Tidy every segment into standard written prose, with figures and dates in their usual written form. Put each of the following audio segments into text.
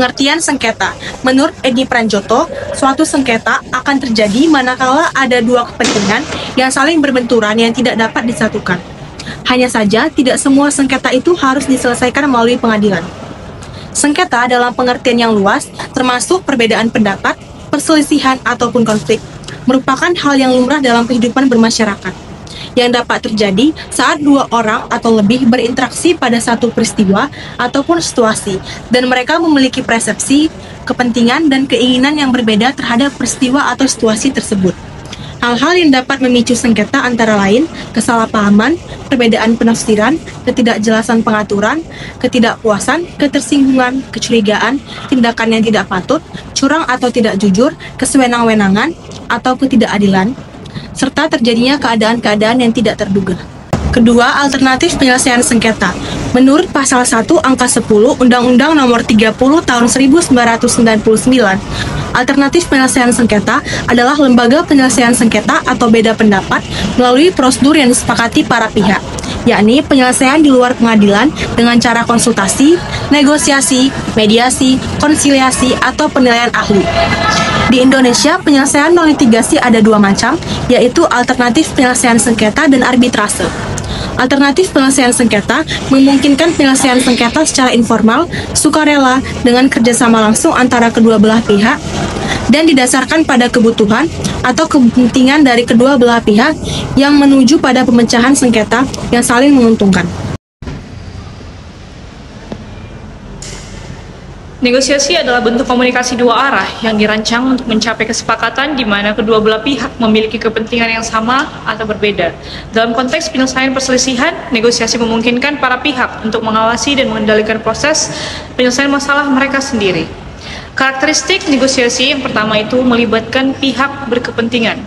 Pengertian sengketa. Menurut Edi Pranjoto, suatu sengketa akan terjadi manakala ada dua kepentingan yang saling berbenturan yang tidak dapat disatukan. Hanya saja, tidak semua sengketa itu harus diselesaikan melalui pengadilan. Sengketa dalam pengertian yang luas, termasuk perbedaan pendapat, perselisihan, ataupun konflik, merupakan hal yang lumrah dalam kehidupan bermasyarakat, yang dapat terjadi saat dua orang atau lebih berinteraksi pada satu peristiwa ataupun situasi, dan mereka memiliki persepsi, kepentingan, dan keinginan yang berbeda terhadap peristiwa atau situasi tersebut. Hal-hal yang dapat memicu sengketa antara lain kesalahpahaman, perbedaan penafsiran, ketidakjelasan pengaturan, ketidakpuasan, ketersinggungan, kecurigaan, tindakan yang tidak patut, curang atau tidak jujur, kesewenang-wenangan, atau ketidakadilan, serta terjadinya keadaan-keadaan yang tidak terduga. Kedua, alternatif penyelesaian sengketa. Menurut pasal 1 angka 10 Undang-Undang Nomor 30 Tahun 1999, alternatif penyelesaian sengketa adalah lembaga penyelesaian sengketa atau beda pendapat melalui prosedur yang disepakati para pihak, yakni penyelesaian di luar pengadilan dengan cara konsultasi, negosiasi, mediasi, konsiliasi, atau penilaian ahli. Di Indonesia, penyelesaian non litigasi ada dua macam, yaitu alternatif penyelesaian sengketa dan arbitrase. Alternatif penyelesaian sengketa memungkinkan penyelesaian sengketa secara informal, sukarela, dengan kerjasama langsung antara kedua belah pihak, dan didasarkan pada kebutuhan atau kepentingan dari kedua belah pihak yang menuju pada pemecahan sengketa yang saling menguntungkan. Negosiasi adalah bentuk komunikasi dua arah yang dirancang untuk mencapai kesepakatan di mana kedua belah pihak memiliki kepentingan yang sama atau berbeda. Dalam konteks penyelesaian perselisihan, negosiasi memungkinkan para pihak untuk mengawasi dan mengendalikan proses penyelesaian masalah mereka sendiri. Karakteristik negosiasi yang pertama itu melibatkan pihak berkepentingan.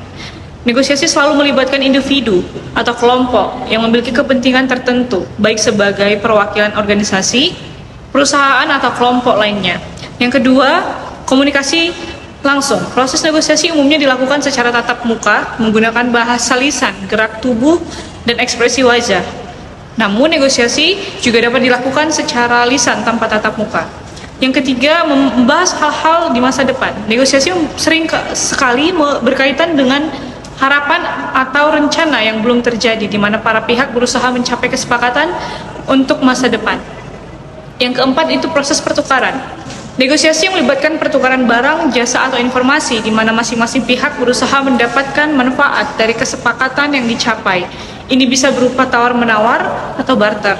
Negosiasi selalu melibatkan individu atau kelompok yang memiliki kepentingan tertentu, baik sebagai perwakilan organisasi, perusahaan atau kelompok lainnya. Yang kedua, komunikasi langsung. Proses negosiasi umumnya dilakukan secara tatap muka, menggunakan bahasa lisan, gerak tubuh, dan ekspresi wajah. Namun, negosiasi juga dapat dilakukan secara lisan tanpa tatap muka. Yang ketiga, membahas hal-hal di masa depan. Negosiasi sering sekali berkaitan dengan harapan atau rencana yang belum terjadi, di mana para pihak berusaha mencapai kesepakatan untuk masa depan. Yang keempat itu proses pertukaran. Negosiasi yang melibatkan pertukaran barang, jasa, atau informasi di mana masing-masing pihak berusaha mendapatkan manfaat dari kesepakatan yang dicapai. Ini bisa berupa tawar-menawar atau barter.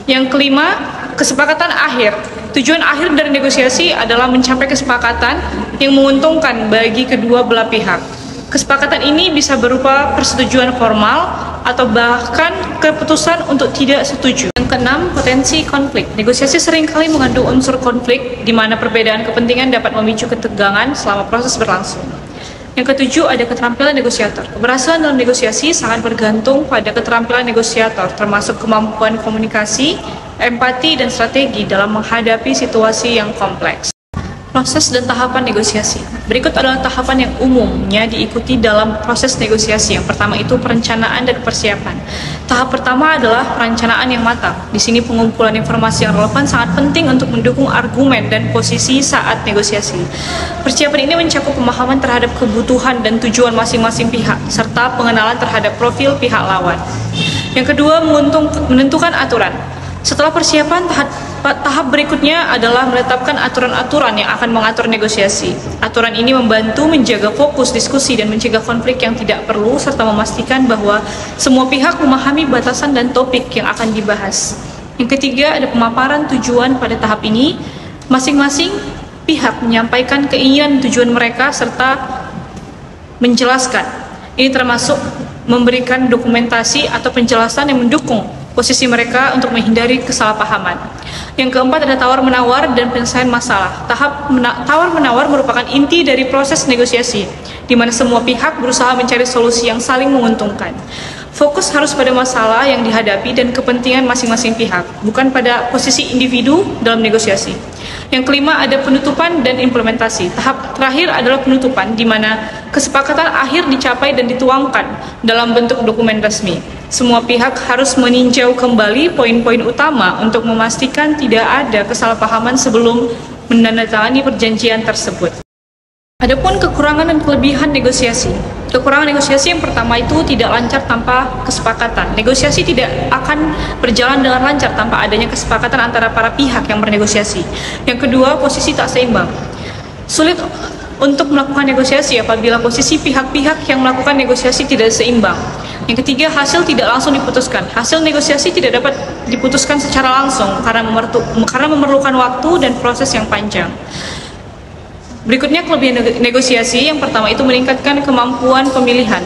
Yang kelima, kesepakatan akhir. Tujuan akhir dari negosiasi adalah mencapai kesepakatan yang menguntungkan bagi kedua belah pihak. Kesepakatan ini bisa berupa persetujuan formal atau bahkan keputusan untuk tidak setuju. Yang keenam, potensi konflik. Negosiasi seringkali mengandung unsur konflik di mana perbedaan kepentingan dapat memicu ketegangan selama proses berlangsung. Yang ketujuh, ada keterampilan negosiator. Keberhasilan dalam negosiasi sangat bergantung pada keterampilan negosiator, termasuk kemampuan komunikasi, empati, dan strategi dalam menghadapi situasi yang kompleks. Proses dan tahapan negosiasi. Berikut adalah tahapan yang umumnya diikuti dalam proses negosiasi. Yang pertama itu perencanaan dan persiapan. Tahap pertama adalah perencanaan yang matang. Di sini pengumpulan informasi yang relevan sangat penting untuk mendukung argumen dan posisi saat negosiasi. Persiapan ini mencakup pemahaman terhadap kebutuhan dan tujuan masing-masing pihak, serta pengenalan terhadap profil pihak lawan. Yang kedua, menentukan aturan. Setelah persiapan, tahap berikutnya adalah menetapkan aturan-aturan yang akan mengatur negosiasi. Aturan ini membantu menjaga fokus diskusi dan mencegah konflik yang tidak perlu, serta memastikan bahwa semua pihak memahami batasan dan topik yang akan dibahas. Yang ketiga, ada pemaparan tujuan pada tahap ini. Masing-masing pihak menyampaikan keinginan tujuan mereka serta menjelaskan. Ini termasuk memberikan dokumentasi atau penjelasan yang mendukung posisi mereka untuk menghindari kesalahpahaman. Yang keempat ada tawar-menawar dan penyelesaian masalah. Tahap tawar-menawar merupakan inti dari proses negosiasi, di mana semua pihak berusaha mencari solusi yang saling menguntungkan. Fokus harus pada masalah yang dihadapi dan kepentingan masing-masing pihak, bukan pada posisi individu dalam negosiasi. Yang kelima ada penutupan dan implementasi. Tahap terakhir adalah penutupan, di mana kesepakatan akhir dicapai dan dituangkan dalam bentuk dokumen resmi. Semua pihak harus meninjau kembali poin-poin utama untuk memastikan tidak ada kesalahpahaman sebelum menandatangani perjanjian tersebut. Adapun kekurangan dan kelebihan negosiasi. Kekurangan negosiasi yang pertama itu tidak lancar tanpa kesepakatan. Negosiasi tidak akan berjalan dengan lancar tanpa adanya kesepakatan antara para pihak yang bernegosiasi. Yang kedua, posisi tak seimbang. Sulit untuk melakukan negosiasi apabila posisi pihak-pihak yang melakukan negosiasi tidak seimbang. Yang ketiga, hasil tidak langsung diputuskan. Hasil negosiasi tidak dapat diputuskan secara langsung karena memerlukan waktu dan proses yang panjang. Berikutnya kelebihan negosiasi. Yang pertama itu meningkatkan kemampuan pemilihan.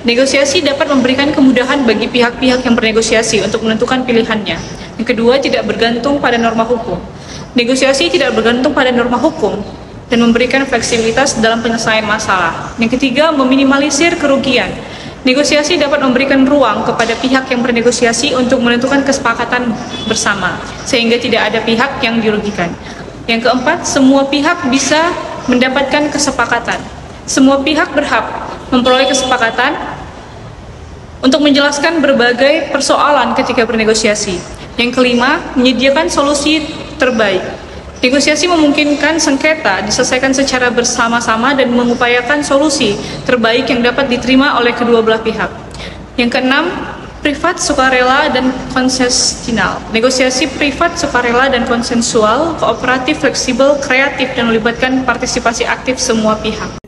Negosiasi dapat memberikan kemudahan bagi pihak-pihak yang bernegosiasi untuk menentukan pilihannya. Yang kedua, tidak bergantung pada norma hukum. Negosiasi tidak bergantung pada norma hukum dan memberikan fleksibilitas dalam penyelesaian masalah. Yang ketiga, meminimalisir kerugian. Negosiasi dapat memberikan ruang kepada pihak yang bernegosiasi untuk menentukan kesepakatan bersama, sehingga tidak ada pihak yang dirugikan. Yang keempat, semua pihak bisa mendapatkan kesepakatan. Semua pihak berhak memperoleh kesepakatan untuk menjelaskan berbagai persoalan ketika bernegosiasi. Yang kelima, menyediakan solusi terbaik. Negosiasi memungkinkan sengketa diselesaikan secara bersama-sama dan mengupayakan solusi terbaik yang dapat diterima oleh kedua belah pihak. Yang keenam, privat, sukarela, dan konsensual. Negosiasi privat, sukarela, dan konsensual, kooperatif, fleksibel, kreatif, dan melibatkan partisipasi aktif semua pihak.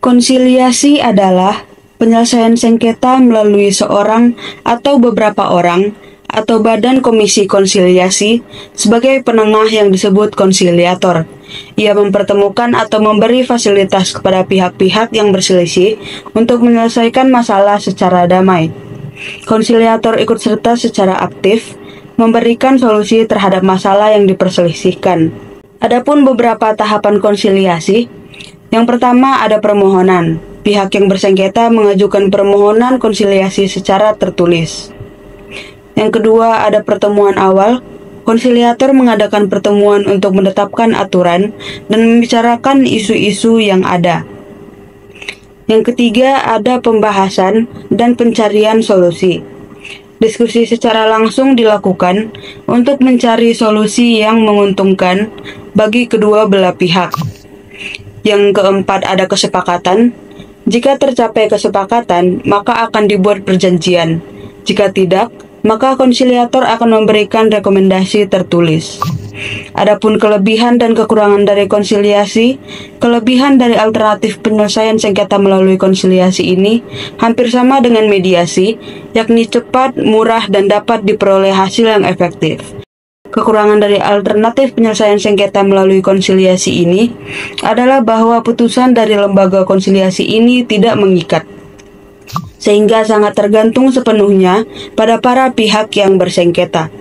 Konsiliasi adalah penyelesaian sengketa melalui seorang atau beberapa orang atau badan komisi konsiliasi sebagai penengah yang disebut konsiliator. Ia mempertemukan atau memberi fasilitas kepada pihak-pihak yang berselisih untuk menyelesaikan masalah secara damai. Konsiliator ikut serta secara aktif memberikan solusi terhadap masalah yang diperselisihkan. Adapun beberapa tahapan konsiliasi. Yang pertama ada permohonan. Pihak yang bersengketa mengajukan permohonan konsiliasi secara tertulis. Yang kedua ada pertemuan awal. Konsiliator mengadakan pertemuan untuk menetapkan aturan dan membicarakan isu-isu yang ada. Yang ketiga ada pembahasan dan pencarian solusi. Diskusi secara langsung dilakukan untuk mencari solusi yang menguntungkan bagi kedua belah pihak. Yang keempat ada kesepakatan. Jika tercapai kesepakatan, maka akan dibuat perjanjian. Jika tidak, maka konsiliator akan memberikan rekomendasi tertulis. Adapun kelebihan dan kekurangan dari konsiliasi, kelebihan dari alternatif penyelesaian sengketa melalui konsiliasi ini hampir sama dengan mediasi, yakni cepat, murah, dan dapat diperoleh hasil yang efektif. Kekurangan dari alternatif penyelesaian sengketa melalui konsiliasi ini adalah bahwa putusan dari lembaga konsiliasi ini tidak mengikat, sehingga sangat tergantung sepenuhnya pada para pihak yang bersengketa.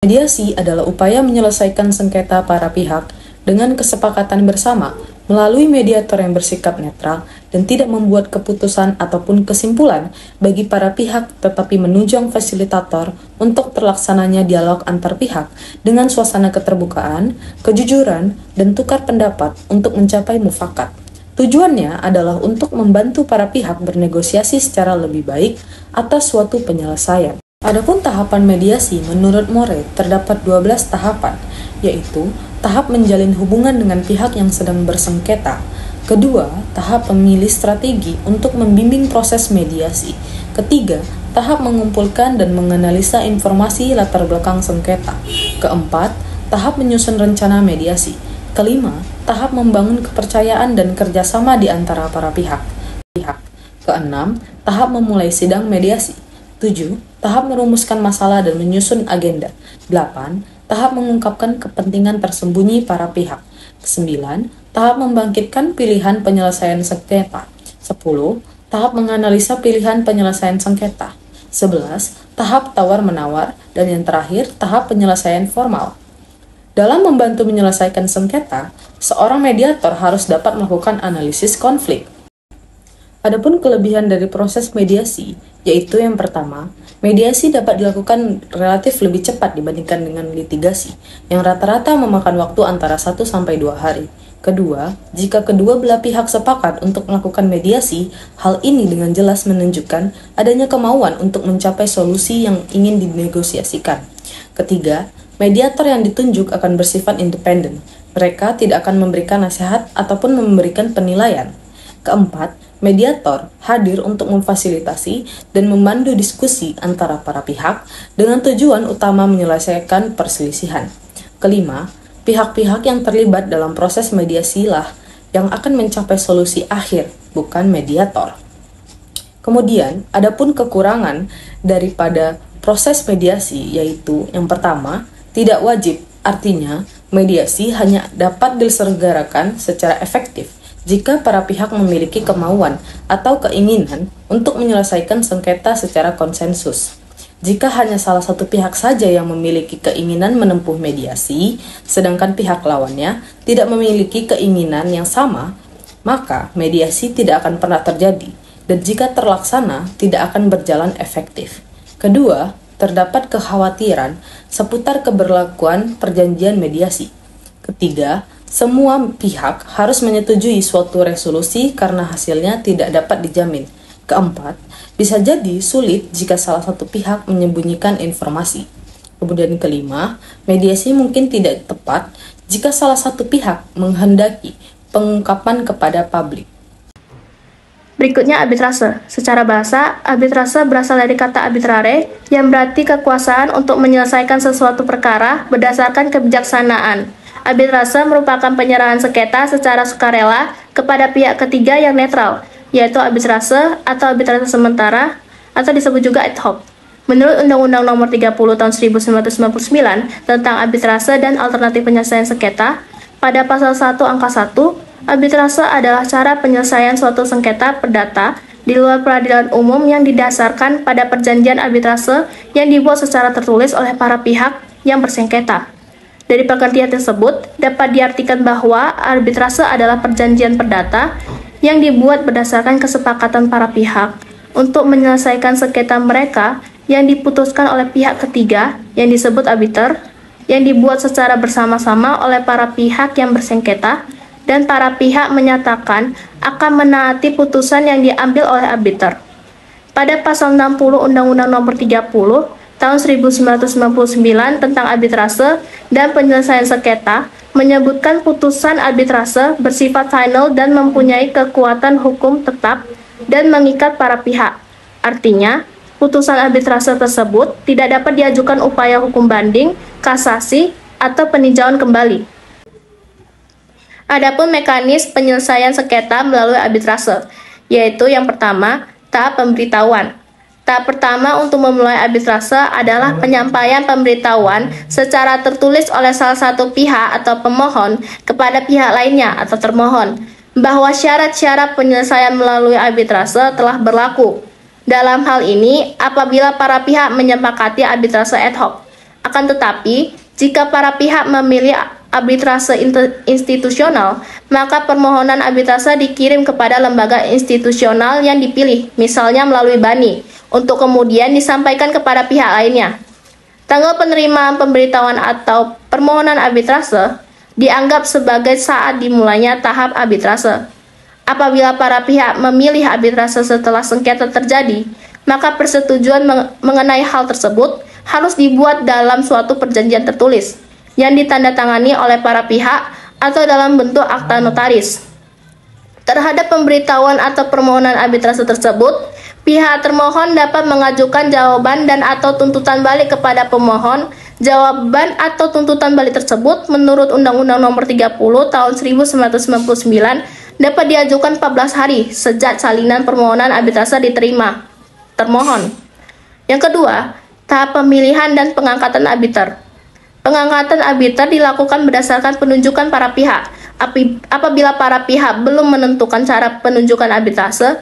Mediasi adalah upaya menyelesaikan sengketa para pihak dengan kesepakatan bersama melalui mediator yang bersikap netral dan tidak membuat keputusan ataupun kesimpulan bagi para pihak, tetapi menunjang fasilitator untuk terlaksananya dialog antar pihak dengan suasana keterbukaan, kejujuran, dan tukar pendapat untuk mencapai mufakat. Tujuannya adalah untuk membantu para pihak bernegosiasi secara lebih baik atas suatu penyelesaian. Adapun tahapan mediasi menurut More terdapat 12 tahapan, yaitu tahap menjalin hubungan dengan pihak yang sedang bersengketa. Kedua, tahap memilih strategi untuk membimbing proses mediasi. Ketiga, tahap mengumpulkan dan menganalisa informasi latar belakang sengketa. Keempat, tahap menyusun rencana mediasi. Kelima, tahap membangun kepercayaan dan kerjasama di antara para pihak. Keenam, tahap memulai sidang mediasi. 7. Tahap merumuskan masalah dan menyusun agenda. 8. Tahap mengungkapkan kepentingan tersembunyi para pihak. 9. Tahap membangkitkan pilihan penyelesaian sengketa. 10. Tahap menganalisa pilihan penyelesaian sengketa. 11. Tahap tawar-menawar. Dan yang terakhir, tahap penyelesaian formal. Dalam membantu menyelesaikan sengketa, seorang mediator harus dapat melakukan analisis konflik. Adapun kelebihan dari proses mediasi, yaitu yang pertama, mediasi dapat dilakukan relatif lebih cepat dibandingkan dengan litigasi, yang rata-rata memakan waktu antara 1-2 hari. Kedua, jika kedua belah pihak sepakat untuk melakukan mediasi, hal ini dengan jelas menunjukkan adanya kemauan untuk mencapai solusi yang ingin dinegosiasikan. Ketiga, mediator yang ditunjuk akan bersifat independen. Mereka tidak akan memberikan nasihat ataupun memberikan penilaian. Keempat, mediator hadir untuk memfasilitasi dan memandu diskusi antara para pihak dengan tujuan utama menyelesaikan perselisihan. Kelima, pihak-pihak yang terlibat dalam proses mediasi lah yang akan mencapai solusi akhir, bukan mediator. Kemudian, adapun kekurangan daripada proses mediasi yaitu yang pertama, tidak wajib, artinya mediasi hanya dapat diselenggarakan secara efektif jika para pihak memiliki kemauan atau keinginan untuk menyelesaikan sengketa secara konsensus. Jika hanya salah satu pihak saja yang memiliki keinginan menempuh mediasi, sedangkan pihak lawannya tidak memiliki keinginan yang sama, maka mediasi tidak akan pernah terjadi, dan jika terlaksana, tidak akan berjalan efektif. Kedua, terdapat kekhawatiran seputar keberlakuan perjanjian mediasi. Ketiga, semua pihak harus menyetujui suatu resolusi karena hasilnya tidak dapat dijamin. Keempat, bisa jadi sulit jika salah satu pihak menyembunyikan informasi. Kemudian kelima, mediasi mungkin tidak tepat jika salah satu pihak menghendaki pengungkapan kepada publik. Berikutnya arbitrase. Secara bahasa, arbitrase berasal dari kata arbitrare yang berarti kekuasaan untuk menyelesaikan sesuatu perkara berdasarkan kebijaksanaan. Arbitrase merupakan penyerahan sengketa secara sukarela kepada pihak ketiga yang netral, yaitu arbitrase atau arbitrase sementara atau disebut juga ad hoc. Menurut Undang-Undang Nomor 30 Tahun 1999 tentang arbitrase dan alternatif penyelesaian sengketa, pada pasal 1 angka 1, arbitrase adalah cara penyelesaian suatu sengketa perdata di luar peradilan umum yang didasarkan pada perjanjian arbitrase yang dibuat secara tertulis oleh para pihak yang bersengketa. Dari pengertian tersebut, dapat diartikan bahwa arbitrase adalah perjanjian perdata yang dibuat berdasarkan kesepakatan para pihak untuk menyelesaikan sengketa mereka yang diputuskan oleh pihak ketiga yang disebut arbiter, yang dibuat secara bersama-sama oleh para pihak yang bersengketa, dan para pihak menyatakan akan menaati putusan yang diambil oleh arbiter. Pada pasal 60 Undang-Undang Nomor 30 Tahun 1999 tentang arbitrase dan penyelesaian sengketa menyebutkan putusan arbitrase bersifat final dan mempunyai kekuatan hukum tetap dan mengikat para pihak. Artinya, putusan arbitrase tersebut tidak dapat diajukan upaya hukum banding, kasasi, atau peninjauan kembali. Adapun mekanisme penyelesaian sengketa melalui arbitrase, yaitu yang pertama, tahap pemberitahuan. Tahap pertama untuk memulai arbitrase adalah penyampaian pemberitahuan secara tertulis oleh salah satu pihak atau pemohon kepada pihak lainnya atau termohon bahwa syarat-syarat penyelesaian melalui arbitrase telah berlaku. Dalam hal ini, apabila para pihak menyepakati arbitrase ad hoc. Akan tetapi, jika para pihak memilih arbitrase institusional, maka permohonan arbitrase dikirim kepada lembaga institusional yang dipilih, misalnya melalui BANI, untuk kemudian disampaikan kepada pihak lainnya. Tanggal penerimaan pemberitahuan atau permohonan arbitrase dianggap sebagai saat dimulainya tahap arbitrase. Apabila para pihak memilih arbitrase setelah sengketa terjadi, maka persetujuan mengenai hal tersebut harus dibuat dalam suatu perjanjian tertulis yang ditandatangani oleh para pihak atau dalam bentuk akta notaris. Terhadap pemberitahuan atau permohonan arbitrase tersebut, pihak termohon dapat mengajukan jawaban dan atau tuntutan balik kepada pemohon. Jawaban atau tuntutan balik tersebut menurut Undang-Undang Nomor 30 Tahun 1999 dapat diajukan 14 hari sejak salinan permohonan arbitrase diterima termohon. Yang kedua, tahap pemilihan dan pengangkatan arbiter. Pengangkatan arbiter dilakukan berdasarkan penunjukan para pihak. Apabila para pihak belum menentukan cara penunjukan arbitrase,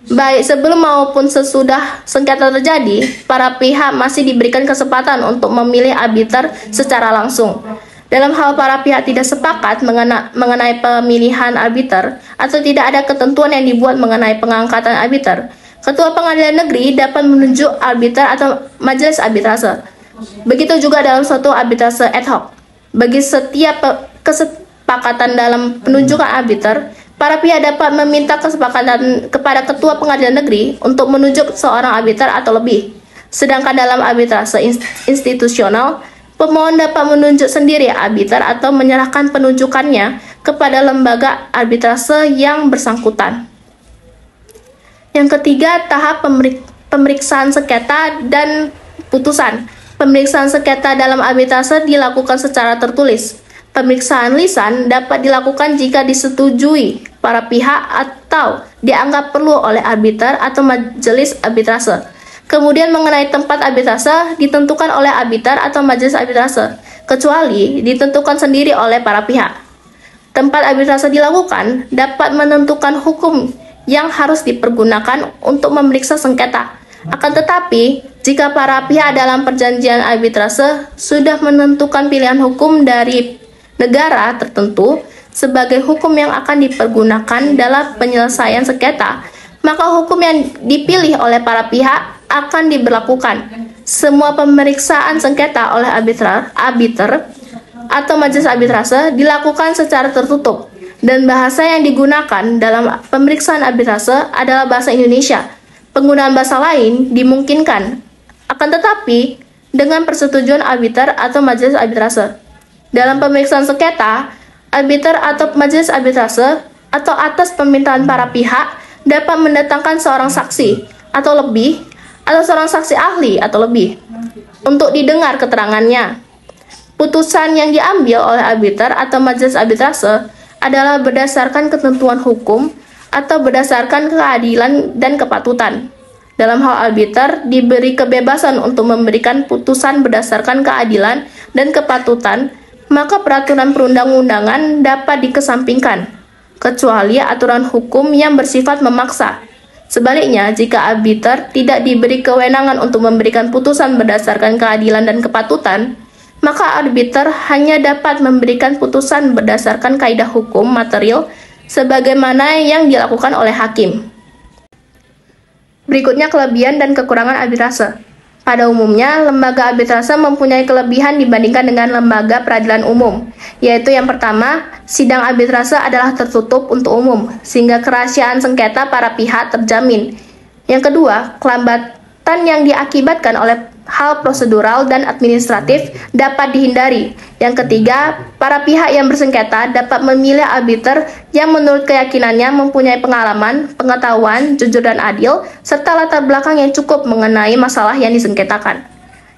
baik sebelum maupun sesudah sengketa terjadi, para pihak masih diberikan kesempatan untuk memilih arbiter secara langsung. Dalam hal para pihak tidak sepakat mengenai pemilihan arbiter atau tidak ada ketentuan yang dibuat mengenai pengangkatan arbiter, Ketua Pengadilan Negeri dapat menunjuk arbiter atau majelis arbitrase. Begitu juga dalam suatu arbitrase ad hoc. Bagi setiap kesepakatan dalam penunjukan arbiter, para pihak dapat meminta kesepakatan kepada Ketua Pengadilan Negeri untuk menunjuk seorang arbiter atau lebih. Sedangkan dalam arbitrase institusional, Pemohon dapat menunjuk sendiri arbiter atau menyerahkan penunjukannya kepada lembaga arbitrase yang bersangkutan. Yang ketiga, tahap pemeriksaan sengketa dan putusan. Pemeriksaan sengketa dalam arbitrase dilakukan secara tertulis. Pemeriksaan lisan dapat dilakukan jika disetujui para pihak atau dianggap perlu oleh arbiter atau majelis arbitrase. Kemudian mengenai tempat arbitrase ditentukan oleh arbiter atau majelis arbitrase, kecuali ditentukan sendiri oleh para pihak. Tempat arbitrase dilakukan dapat menentukan hukum yang harus dipergunakan untuk memeriksa sengketa. Akan tetapi, jika para pihak dalam perjanjian arbitrase sudah menentukan pilihan hukum dari negara tertentu sebagai hukum yang akan dipergunakan dalam penyelesaian sengketa, maka hukum yang dipilih oleh para pihak akan diberlakukan. Semua pemeriksaan sengketa oleh arbiter atau majelis arbitrase dilakukan secara tertutup, dan bahasa yang digunakan dalam pemeriksaan arbitrase adalah bahasa Indonesia. Penggunaan bahasa lain dimungkinkan, akan tetapi dengan persetujuan arbiter atau majelis arbitrase. Dalam pemeriksaan sengketa, arbiter atau majelis arbitrase atau atas permintaan para pihak dapat mendatangkan seorang saksi atau lebih, atau seorang saksi ahli atau lebih, untuk didengar keterangannya. Putusan yang diambil oleh arbiter atau majelis arbitrase adalah berdasarkan ketentuan hukum atau berdasarkan keadilan dan kepatutan. Dalam hal arbiter diberi kebebasan untuk memberikan putusan berdasarkan keadilan dan kepatutan, maka peraturan perundang-undangan dapat dikesampingkan, kecuali aturan hukum yang bersifat memaksa. Sebaliknya, jika arbiter tidak diberi kewenangan untuk memberikan putusan berdasarkan keadilan dan kepatutan, maka arbiter hanya dapat memberikan putusan berdasarkan kaidah hukum material sebagaimana yang dilakukan oleh hakim. Berikutnya kelebihan dan kekurangan arbitrase. Pada umumnya, lembaga arbitrase mempunyai kelebihan dibandingkan dengan lembaga peradilan umum, yaitu yang pertama, sidang arbitrase adalah tertutup untuk umum, sehingga kerahasiaan sengketa para pihak terjamin. Yang kedua, kelambatan yang diakibatkan oleh hal prosedural dan administratif dapat dihindari. Yang ketiga, para pihak yang bersengketa dapat memilih arbiter yang menurut keyakinannya mempunyai pengalaman, pengetahuan, jujur dan adil, serta latar belakang yang cukup mengenai masalah yang disengketakan.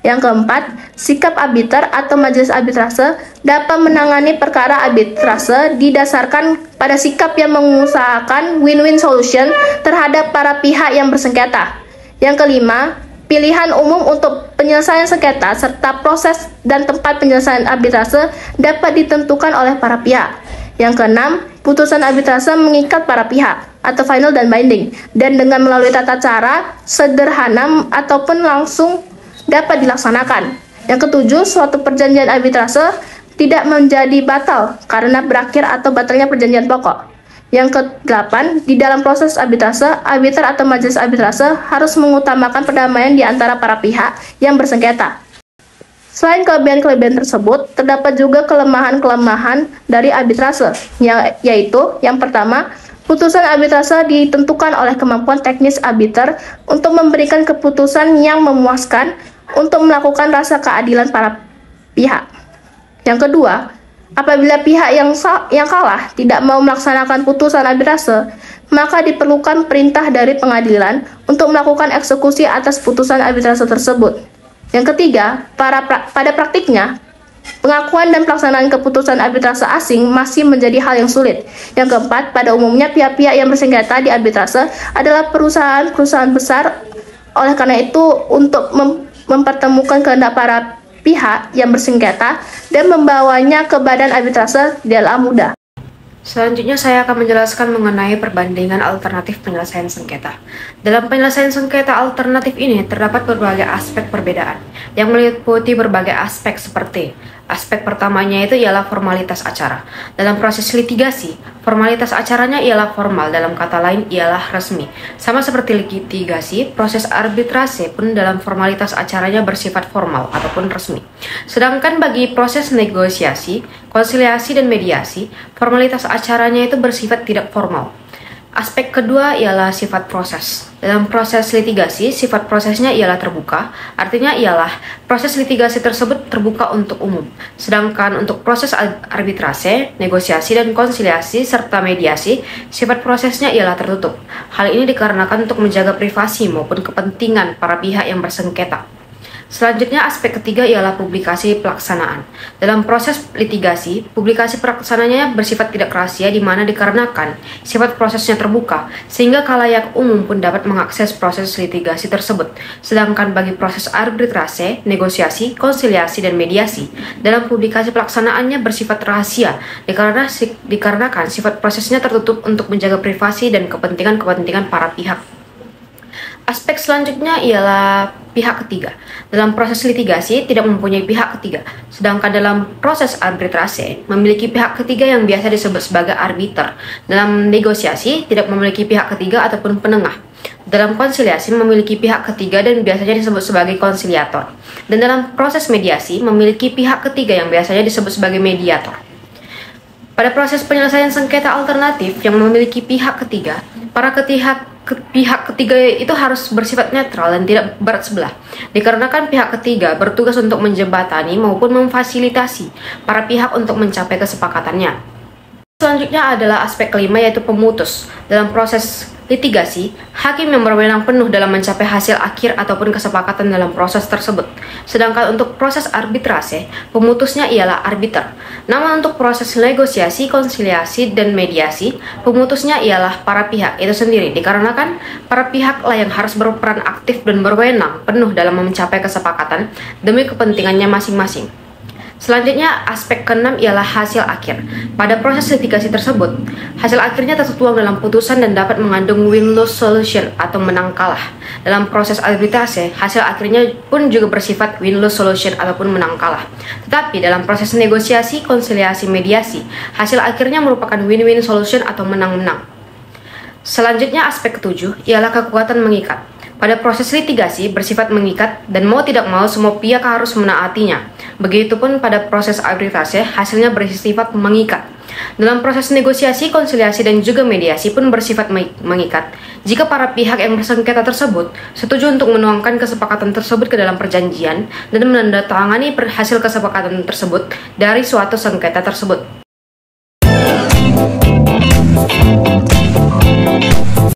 Yang keempat, sikap arbiter atau majelis arbitrase dapat menangani perkara arbitrase didasarkan pada sikap yang mengusahakan win-win solution terhadap para pihak yang bersengketa. Yang kelima, pilihan umum untuk penyelesaian sengketa serta proses dan tempat penyelesaian arbitrase dapat ditentukan oleh para pihak. Yang keenam, putusan arbitrase mengikat para pihak atau final dan binding, dan dengan melalui tata cara sederhana ataupun langsung dapat dilaksanakan. Yang ketujuh, suatu perjanjian arbitrase tidak menjadi batal karena berakhir atau batalnya perjanjian pokok. Yang ke-8, di dalam proses arbitrase, arbiter atau majelis arbitrase harus mengutamakan perdamaian di antara para pihak yang bersengketa. Selain kelebihan-kelebihan tersebut, terdapat juga kelemahan-kelemahan dari arbitrase, yaitu yang pertama, putusan arbitrase ditentukan oleh kemampuan teknis arbiter untuk memberikan keputusan yang memuaskan untuk melakukan rasa keadilan para pihak. Yang kedua, apabila pihak yang kalah tidak mau melaksanakan putusan arbitrase, maka diperlukan perintah dari pengadilan untuk melakukan eksekusi atas putusan arbitrase tersebut. Yang ketiga, pada praktiknya, pengakuan dan pelaksanaan keputusan arbitrase asing masih menjadi hal yang sulit. Yang keempat, pada umumnya pihak-pihak yang bersengketa di arbitrase adalah perusahaan-perusahaan besar. Oleh karena itu, untuk mempertemukan kehendak para pihak yang bersengketa dan membawanya ke badan arbitrase tidaklah mudah. Selanjutnya saya akan menjelaskan mengenai perbandingan alternatif penyelesaian sengketa. Dalam penyelesaian sengketa alternatif ini terdapat berbagai aspek perbedaan yang meliputi berbagai aspek seperti aspek pertamanya itu ialah formalitas acara. Dalam proses litigasi, formalitas acaranya ialah formal, dalam kata lain ialah resmi. Sama seperti litigasi, proses arbitrase pun dalam formalitas acaranya bersifat formal ataupun resmi. Sedangkan bagi proses negosiasi, konsiliasi dan mediasi, formalitas acaranya itu bersifat tidak formal. Aspek kedua ialah sifat proses. Dalam proses litigasi, sifat prosesnya ialah terbuka, artinya ialah proses litigasi tersebut terbuka untuk umum. Sedangkan untuk proses arbitrase, negosiasi dan konsiliasi serta mediasi, sifat prosesnya ialah tertutup. Hal ini dikarenakan untuk menjaga privasi maupun kepentingan para pihak yang bersengketa. Selanjutnya, aspek ketiga ialah publikasi pelaksanaan. Dalam proses litigasi, publikasi pelaksananya bersifat tidak rahasia di mana dikarenakan sifat prosesnya terbuka, sehingga khalayak umum pun dapat mengakses proses litigasi tersebut. Sedangkan bagi proses arbitrase, negosiasi, konsiliasi, dan mediasi, dalam publikasi pelaksanaannya bersifat rahasia dikarenakan sifat prosesnya tertutup untuk menjaga privasi dan kepentingan-kepentingan para pihak. Aspek selanjutnya ialah pihak ketiga. Dalam proses litigasi tidak mempunyai pihak ketiga, sedangkan dalam proses arbitrase memiliki pihak ketiga yang biasa disebut sebagai arbiter. Dalam negosiasi tidak memiliki pihak ketiga ataupun penengah. Dalam konsiliasi memiliki pihak ketiga dan biasanya disebut sebagai konsiliator. Dan dalam proses mediasi memiliki pihak ketiga yang biasanya disebut sebagai mediator. Pada proses penyelesaian sengketa alternatif yang memiliki pihak ketiga, pihak ketiga itu harus bersifat netral dan tidak berat sebelah. Dikarenakan pihak ketiga bertugas untuk menjembatani maupun memfasilitasi para pihak untuk mencapai kesepakatannya. Selanjutnya adalah aspek kelima, yaitu pemutus. Dalam proses litigasi, hakim yang berwenang penuh dalam mencapai hasil akhir ataupun kesepakatan dalam proses tersebut. Sedangkan untuk proses arbitrase, pemutusnya ialah arbiter. Namun untuk proses negosiasi, konsiliasi, dan mediasi, pemutusnya ialah para pihak itu sendiri, dikarenakan para pihak lah yang harus berperan aktif dan berwenang penuh dalam mencapai kesepakatan demi kepentingannya masing-masing. Selanjutnya, aspek keenam ialah hasil akhir. Pada proses litigasi tersebut, hasil akhirnya tertuang dalam putusan dan dapat mengandung win-lose solution atau menang kalah. Dalam proses arbitrase, hasil akhirnya pun juga bersifat win-lose solution ataupun menang kalah. Tetapi dalam proses negosiasi, konsiliasi, mediasi, hasil akhirnya merupakan win-win solution atau menang-menang. Selanjutnya, aspek ketujuh ialah kekuatan mengikat. Pada proses litigasi bersifat mengikat dan mau tidak mau semua pihak harus menaatinya. Begitupun pada proses arbitrase hasilnya bersifat mengikat. Dalam proses negosiasi, konsiliasi, dan juga mediasi pun bersifat mengikat. Jika para pihak yang bersengketa tersebut setuju untuk menuangkan kesepakatan tersebut ke dalam perjanjian dan menandatangani hasil kesepakatan tersebut dari suatu sengketa tersebut.